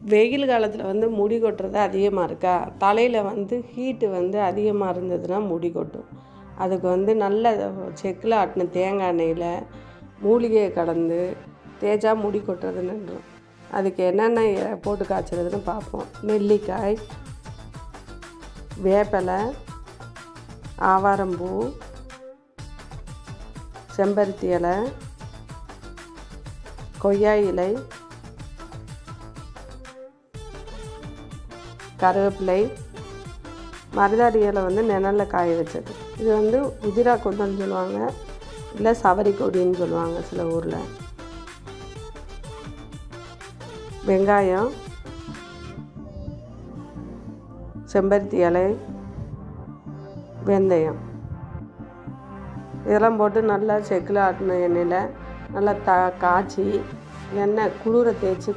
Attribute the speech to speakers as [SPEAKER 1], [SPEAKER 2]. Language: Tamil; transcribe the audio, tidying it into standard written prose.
[SPEAKER 1] வெயில் காலத்தில் வந்து முடி கொட்டுறது அதிகமாக இருக்கா, தலையில் வந்து ஹீட்டு வந்து அதிகமாக இருந்ததுன்னா முடி கொட்டும். அதுக்கு வந்து நல்ல செக்கில் ஆட்டின தேங்காய் எண்ணெயில் மூலிகையை கலந்து தேய்ச்சா முடி கொட்டுறது நின்றும். அதுக்கு என்னென்ன போட்டு காய்ச்சறதுன்னு பார்ப்போம். நெல்லிக்காய், வேப்பிலை, ஆவாரம்பூ, செம்பருத்தி இலை, கொய்யா இலை, கருவேப்பிலை, மருதாணி இலை வந்து நிழலில் காய வச்சது. இது வந்து உதிரா கொந்தன்னு சொல்லுவாங்க, இல்லை சவரி கொடின்னு சொல்லுவாங்க சில ஊரில். வெங்காயம், செம்பருத்தி இலை, வெந்தயம் இதெல்லாம் போட்டு நல்லா செக்கில் ஆட்டின எண்ணெயில் நல்லா காய்ச்சி எண்ணெய் குளிர தேய்ச்சி